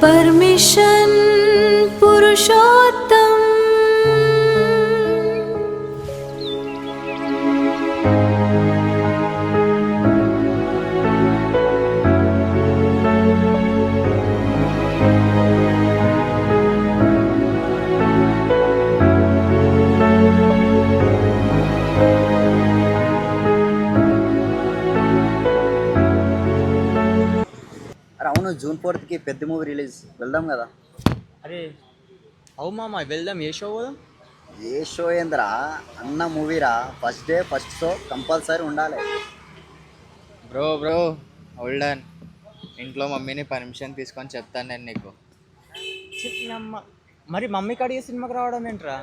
Permission पुरुषोत्तम। అరే అవును, June 4కి పెద్ద మూవీ రిలీజ్, వెళ్దాం కదా. అరే అవు మామ వెళ్దాం. ఏ షో పోదాం? ఏ షో ఏందిరా, అన్న మూవీరా. First day first show compulsory ఉండాలి. Bro hold on. ఇంట్లో మమ్మీని పర్మిషన్ తీసుకొని చెప్తాను నేను నీకు. అమ్మ మరి మమ్మీ కాడికి సినిమాకి రావడం ఏంట్రా?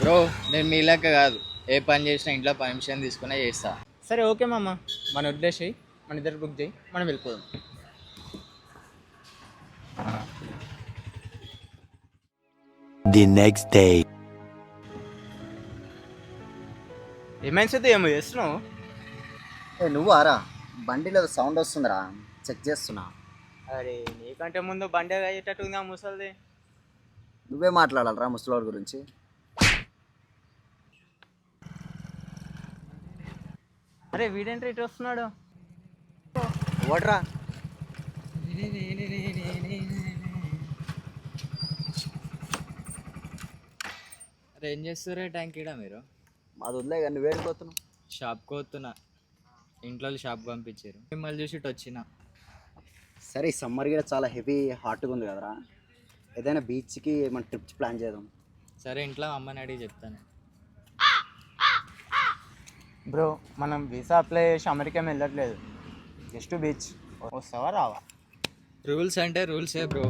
బ్రో నేను మీ లెక్క కాదు, ఏ పని చేసినా ఇంట్లో పర్మిషన్ తీసుకునే చేస్తా. సరే ఓకే మామ, మన వదిలేసి మన ఇద్దరు బుక్ చేయి, మనం వెళ్ళిపోదాం. The next day. ఏమైనా ఏమో చేస్తున్నావు? ఏ నువ్వు ఆరా, బండిలో సౌండ్ వస్తుందిరా, చెక్ చేస్తున్నా. అరే నీకంటే ముందు బండి అయ్యేటట్టు ముసలిది. నువ్వే మాట్లాడాలరా ముసలోడి గురించి. అరే వీడేంటి ఇటు వస్తున్నాడు? ఓడరా. అరే ఏం చేస్తారే ట్యాంక్ ఇడా మీరు? మాది వదిలే కానీ నువ్వు వెళ్ళిపోతున్నావు. షాప్కి పోతున్నా, ఇంట్లో షాప్ పంపించారు, మిమ్మల్ని చూసి ఇటు వచ్చిన. సరే ఈ సమ్మర్ కూడా చాలా హెవీ హాట్గా ఉంది కదరా, ఏదైనా బీచ్కి మన ట్రిప్ ప్లాన్ చేద్దాం. సరే ఇంట్లో అమ్మని అడిగి చెప్తాను. బ్రో మనం వీసా అప్లై చేసి అమెరికా వెళ్ళట్లేదు, జస్ట్ బీచ్. వస్తావా రావా? రూల్స్ అంటే రూల్సే bro.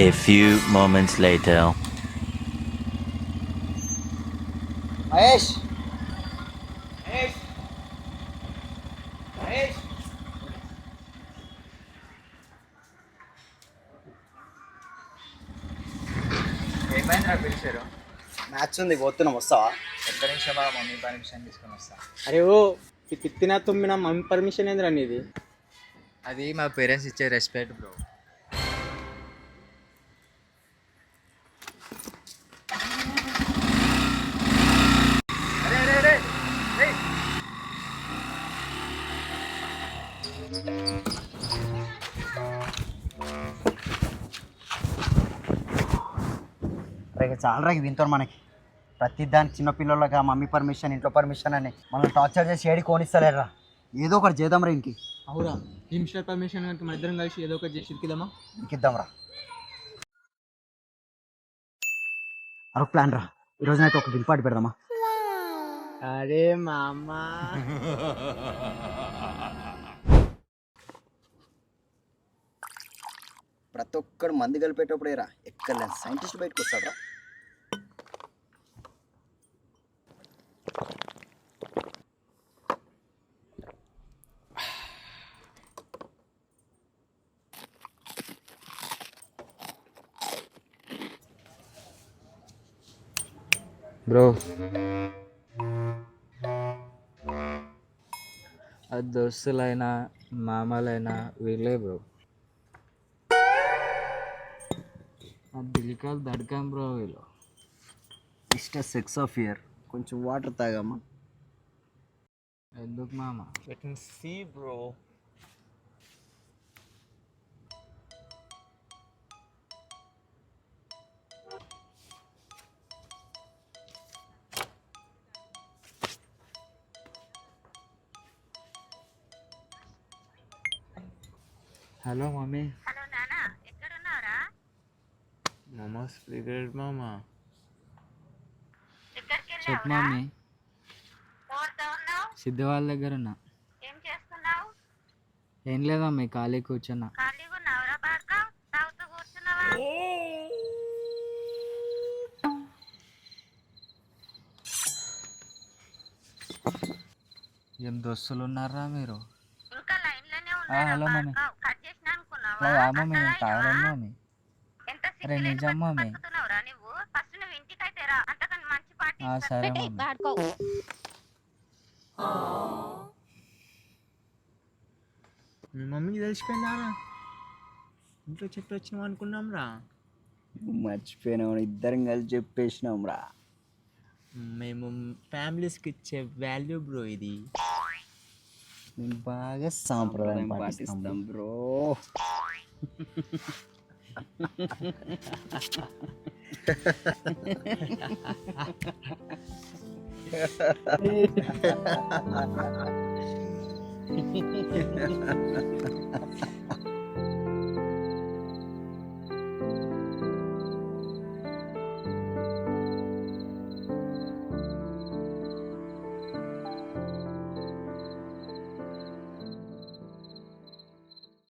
A few moments later. Mahesh, ఏమైందిరా పిలిచారు? మ్యాచ్ ఉంది, పోతున్నాం, వస్తావా? ఒక్క నిమిషం మా మమ్మీ పర్మిషన్ తీసుకొని వస్తా. అరే ఓ తిత్తినా తుమ్మినా మమ్మీ పర్మిషన్ ఏందిరా నీది? అది మా పేరెంట్స్ ఇచ్చే రెస్పెక్ట్ బ్రో. రేపు చాలా దీంతో మనకి ప్రతి దానికి చిన్నపిల్లలగా మమ్మీ పర్మిషన్, ఇంట్లో పర్మిషన్ అని మనం టార్చర్ చేసి ఏడి కోనిస్తలేరా. ఏదో ఒకటి చేద్దాం రా ఇంకి. అవురా మినిస్టర్ పర్మిషన్ కనుక మన ఇద్దరం కలిసి ఏదో ఒకటి చేసి ఇరికిద్దామా? ఇంకిద్దాం రా. అరొక ప్లాన్ రా, ఈరోజునైతే ఒక గిల్ పార్టీ పెడదామా? అరే మామ ప్రతి ఒక్కడు మంది కలిపేటప్పుడే రా, ఎక్కడ సైంటిస్ట్ బయటకు వస్తాడు రా. బ్రో అది దోస్తులైనా మామలైనా వీళ్ళే బ్రో. దిల్కాలు దడకాం బ్రో వీళ్ళు. ఇష్ట సెక్స్ ఆఫ్ ఇయర్, కొంచెం వాటర్ తాగమ్మా. ఎందుకు మామ? let me see bro. Hello mummy. Hello నానా, ఎక్కడున్నావురా? మామ సిగరెట్ మామ. ఎక్కడికి చెప్పు వెళ్ళావురా? మమ్మీ. ఎవరితో ఉన్నావు? సిద్ధు వాళ్ళ దగ్గర ఉన్నా. ఏం చేస్తున్నావు? ఏం లేదు మమ్మీ, ఖాళీ కూర్చున్నా. ఖాళీగా ఉన్నావురా భార్గవ్? తాగుతూ కూర్చున్నావా? ఏం దోస్తులు ఉన్నారా మీరు? ఇంకా లైన్ లోనే ఉన్నారా హలో మమ్మీ. భార్గవ్? కట్ చేసినా అనుకున్నావా? అలా మమ్మీ, నేను అసలు తాగడం అయ్యవా? మమ్మీ. ఎంత అరే సిగ్గులేని నిజం బతుకు మమ్మీ. బతుకుతున్నావురా నువ్వు? ఫస్ట్ సరే పెట్టేయ్, మమ్మీ. వాడుకో. మీ మమ్మీకి తెలిసిపోయిందా ఇంట్లో చెప్పి వచ్చినాం అనుకున్నాం రా. మర్చిపోయినాం, ఇద్దరం కలిసి చెప్పేసినాం రా. మేము ఫ్యామిలీస్కి ఇచ్చే వాల్యూ బ్రో ఇది. మేము బాగా సాంప్రదాయం పాటిస్తాం బ్రో.